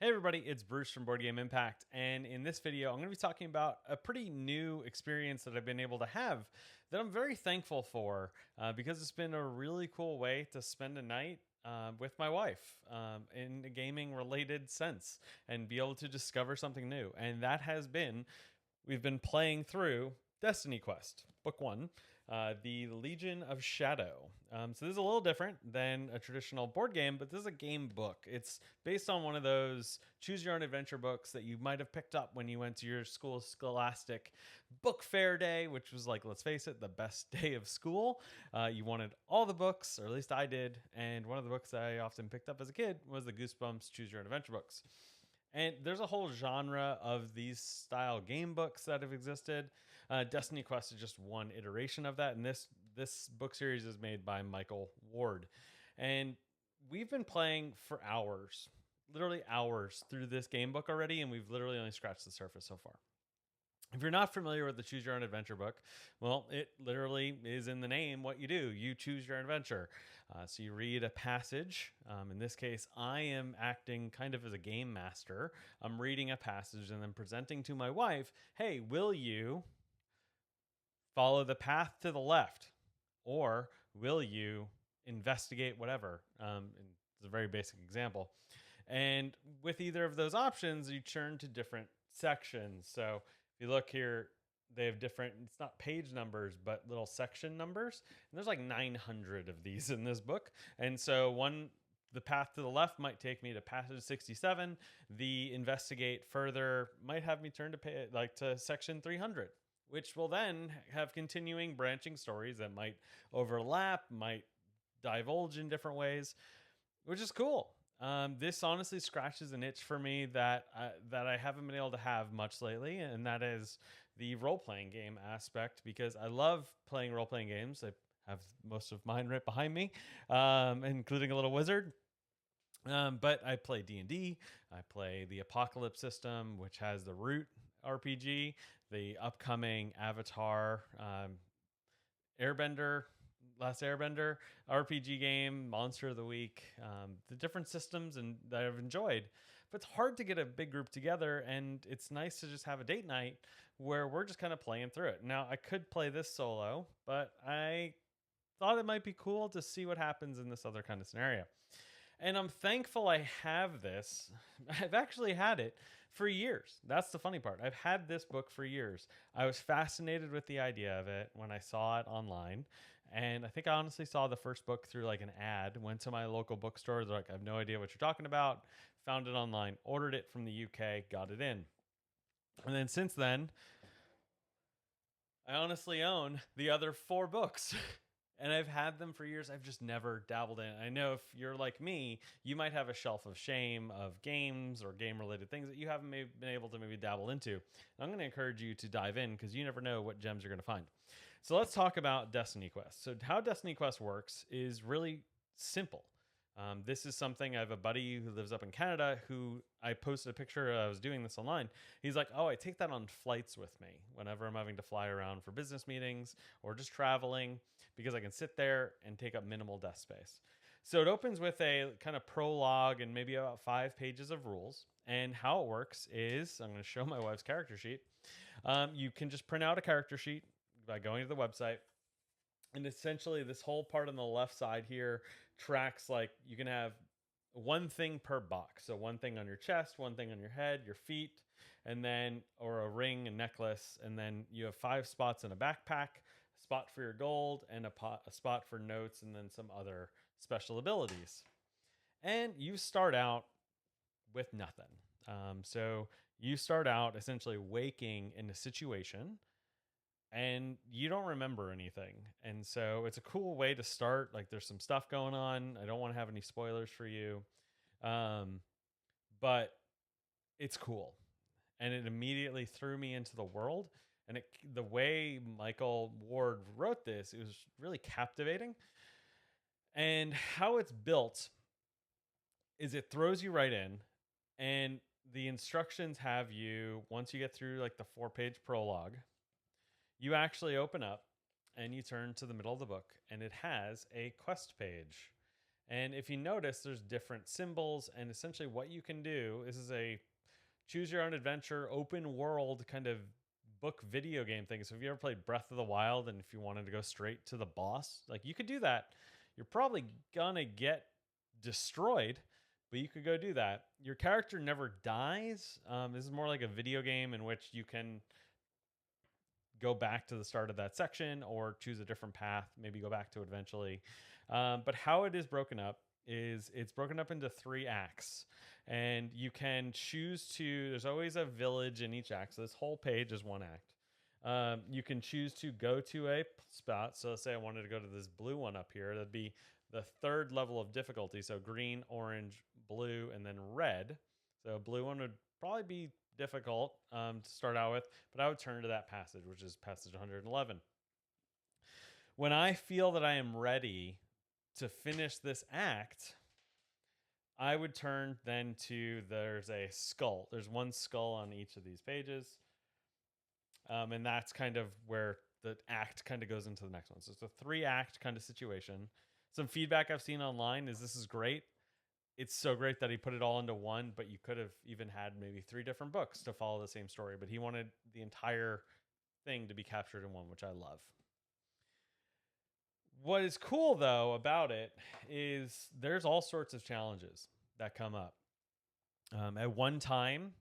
Hey everybody, it's Bruce from Board Game Impact, and in this video, I'm going to be talking about a pretty new experience that I've been able to have that I'm very thankful for because it's been a really cool way to spend a night with my wife in a gaming related sense and be able to discover something new. And that has been, we've been playing through Destiny Quest, Book One, the Legion of Shadow. So this is a little different than a traditional board game, but this is a game book. It's based on one of those choose your own adventure books that you might have picked up when you went to your school's scholastic book fair day, which was like, let's face it, the best day of school. You wanted all the books, or at least I did. And one of the books I often picked up as a kid was the Goosebumps Choose Your Own Adventure books. And there's a whole genre of these style game books that have existed. Destiny Quest is just one iteration of that, and this book series is made by Michael Ward, and we've been playing for hours, literally hours, through this game book already, and we've literally only scratched the surface so far. If you're not familiar with the Choose Your Own Adventure book, well, it literally is in the name what you do. You choose your adventure. So you read a passage. In this case, I am acting kind of as a game master. I'm reading a passage and then presenting to my wife, hey, will you follow the path to the left? Or will you investigate whatever? It's a very basic example. And with either of those options, you turn to different sections. So if you look here, they have different, it's not page numbers, but little section numbers. And there's like 900 of these in this book. And so the path to the left might take me to passage 67. The investigate further might have me turn to section 300, which will then have continuing branching stories that might overlap, might divulge in different ways, which is cool. This honestly scratches an itch for me that I haven't been able to have much lately, and that is the role playing game aspect, because I love playing role playing games. I have most of mine right behind me, including a little wizard. But I play D&D. I play the Apocalypse system, which has the Root RPG, the upcoming Avatar, Airbender, Last Airbender RPG game, Monster of the Week, the different systems and that I've enjoyed. But it's hard to get a big group together, and it's nice to just have a date night where we're just kind of playing through it. Now, I could play this solo, but I thought it might be cool to see what happens in this other kind of scenario. And I'm thankful I have this. I've actually had it for years. That's the funny part. I've had this book for years. I was fascinated with the idea of it when I saw it online. And I think I honestly saw the first book through like an ad, went to my local bookstore. They're like, I have no idea what you're talking about. Found it online, ordered it from the UK, got it in. And then since then, I honestly own the other four books. And I've had them for years. I've just never dabbled in it. I know if you're like me, you might have a shelf of shame of games or game related things that you haven't been able to maybe dabble into. And I'm going to encourage you to dive in because you never know what gems you're going to find. So let's talk about Destiny Quest. So, how Destiny Quest works is really simple. This is something I have a buddy who lives up in Canada who I posted a picture. I was doing this online. He's like, oh, I take that on flights with me whenever I'm having to fly around for business meetings or just traveling, because I can sit there and take up minimal desk space. So it opens with a kind of prologue and maybe about 5 pages of rules. And how it works is, I'm going to show my wife's character sheet. You can just print out a character sheet by going to the website. And essentially, this whole part on the left side here tracks, like, you can have one thing per box. So one thing on your chest, one thing on your head, your feet, and then, or a ring, a necklace. And then you have 5 spots in a backpack, a spot for your gold, and a spot for notes, and then some other special abilities. And you start out with nothing. So you start out essentially waking in a situation and you don't remember anything. And so it's a cool way to start. Like, there's some stuff going on. I don't want to have any spoilers for you. But it's cool. And it immediately threw me into the world. And the way Michael Ward wrote this, it was really captivating. And how it's built is it throws you right in. And the instructions have you, once you get through like the 4-page prologue, you actually open up and you turn to the middle of the book, and it has a quest page. And if you notice, there's different symbols, and essentially what you can do, this is a choose your own adventure, open world kind of book video game thing. So if you ever played Breath of the Wild, and if you wanted to go straight to the boss, like you could do that. You're probably gonna get destroyed, but you could go do that. Your character never dies. This is more like a video game in which you can go back to the start of that section or choose a different path, maybe go back to it eventually. But how it is broken up is it's broken up into 3 acts, and you can choose to, there's always a village in each act. So this whole page is 1 act. You can choose to go to a spot. So let's say I wanted to go to this blue one up here. That'd be the 3rd level of difficulty. So green, orange, blue, and then red. So blue one would probably be difficult to start out with, but I would turn to that passage, which is passage 111. When I feel that I am ready to finish this act, I would turn then to, there's a skull. There's 1 skull on each of these pages. And that's kind of where the act kind of goes into the next one. So it's a 3-act kind of situation. Some feedback I've seen online is this is great. It's so great that he put it all into one, but you could have even had maybe 3 different books to follow the same story. But he wanted the entire thing to be captured in one, which I love. What is cool, though, about it is there's all sorts of challenges that come up. At one time,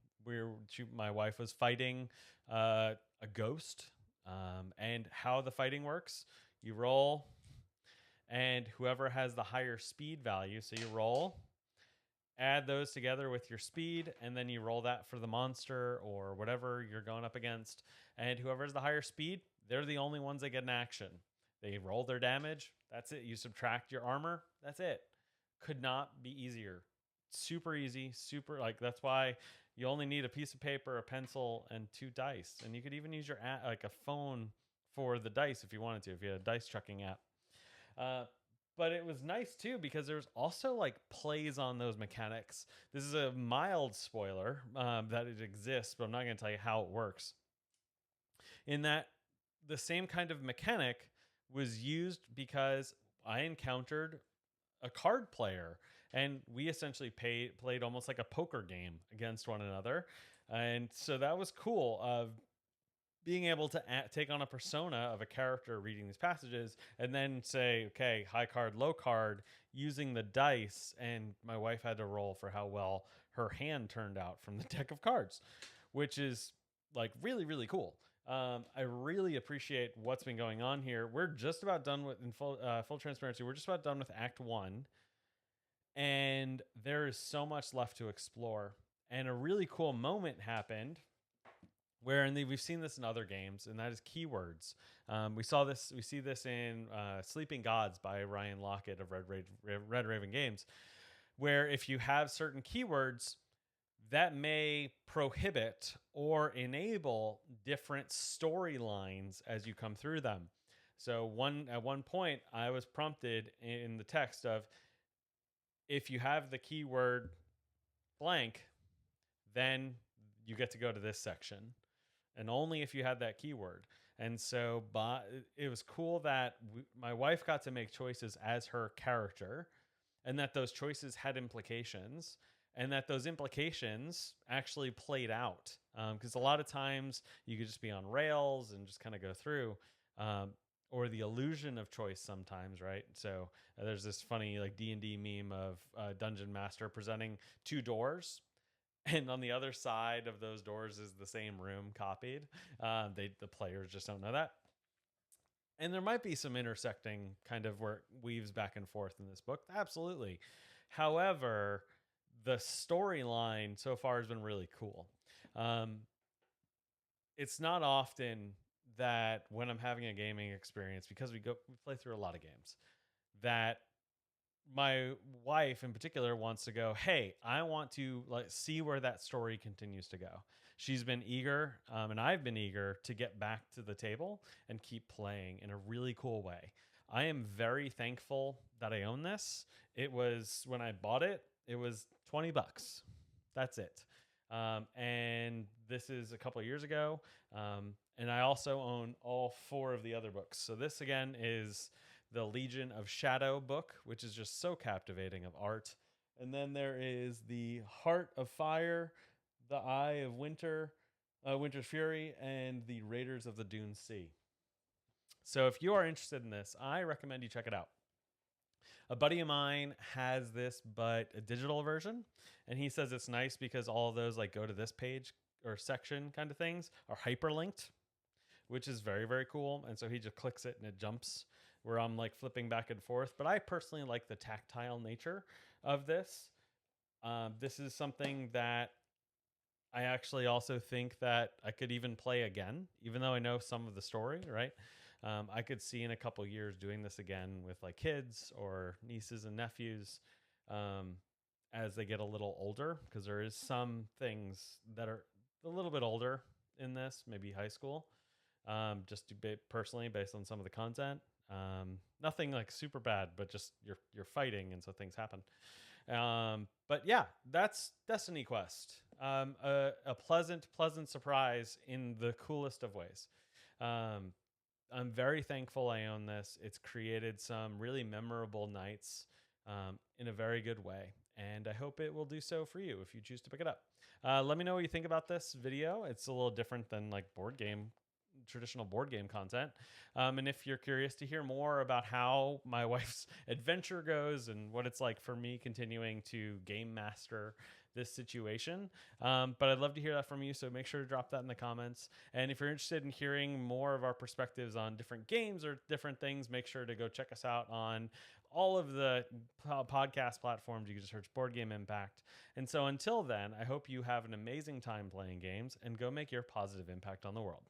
my wife was fighting a ghost, and how the fighting works, you roll, and whoever has the higher speed value, so you roll, add those together with your speed, and then you roll that for the monster or whatever you're going up against, and whoever has the higher speed, they're the only ones that get an action. They roll their damage, that's it. You subtract your armor, that's it. Could not be easier. Super easy, super, like, that's why you only need a piece of paper, a pencil, and 2 dice. And you could even use your like a phone for the dice if you wanted to, if you had a dice chucking app. But it was nice too because there's also like plays on those mechanics. This is a mild spoiler that it exists, but I'm not going to tell you how it works. In that, the same kind of mechanic was used because I encountered a card player, and we essentially played almost like a poker game against one another. And so that was cool of being able to take on a persona of a character reading these passages and then say, okay, high card, low card, using the dice. And my wife had to roll for how well her hand turned out from the deck of cards, which is like really, really cool. I really appreciate what's been going on here. We're just about done with, in full transparency, we're just about done with Act 1. And there is so much left to explore. And a really cool moment happened where, and we've seen this in other games, and that is keywords. We see this in Sleeping Gods by Ryan Lockett of Red Raven Games, where if you have certain keywords, that may prohibit or enable different storylines as you come through them. So at one point, I was prompted in the text of, if you have the keyword blank, then you get to go to this section. And only if you had that keyword. And so it was cool that my wife got to make choices as her character, and that those choices had implications, and that those implications actually played out. Because a lot of times you could just be on rails and just kind of go through, or the illusion of choice sometimes, right? So there's this funny like D&D meme of Dungeon Master presenting 2 doors, and on the other side of those doors is the same room copied. The players just don't know that. And there might be some intersecting kind of where it weaves back and forth in this book. Absolutely. However, the storyline so far has been really cool. It's not often that when I'm having a gaming experience, because we play through a lot of games, that my wife in particular wants to go, hey, I want to see where that story continues to go. She's been eager, and I've been eager to get back to the table and keep playing in a really cool way. I am very thankful that I own this. It was, when I bought it, it was $20. That's it. And this is a couple of years ago. And I also own all 4 of the other books. So this again is the Legion of Shadow book, which is just so captivating of art. And then there is the Heart of Fire, the Eye of Winter, Winter's Fury, and the Raiders of the Dune Sea. So if you are interested in this, I recommend you check it out. A buddy of mine has this, but a digital version, and he says it's nice because all of those like go to this page or section kind of things are hyperlinked, which is very, very cool. And so he just clicks it and it jumps where I'm like flipping back and forth. But I personally like the tactile nature of this. This is something that I actually also think that I could even play again, even though I know some of the story, right? I could see in a couple years doing this again with like kids or nieces and nephews as they get a little older, because there is some things that are a little bit older in this, maybe high school, just personally based on some of the content. Nothing like super bad, but just you're fighting, and so things happen. But yeah, that's Destiny Quest. A pleasant surprise in the coolest of ways. I'm very thankful I own this. It's created some really memorable nights in a very good way, and I hope it will do so for you if you choose to pick it up. Let me know what you think about this video. It's a little different than like traditional board game content. And if you're curious to hear more about how my wife's adventure goes and what it's like for me continuing to game master this situation. But I'd love to hear that from you. So make sure to drop that in the comments. And if you're interested in hearing more of our perspectives on different games or different things, make sure to go check us out on all of the podcast platforms. You can just search Board Game Impact. And so until then, I hope you have an amazing time playing games and go make your positive impact on the world.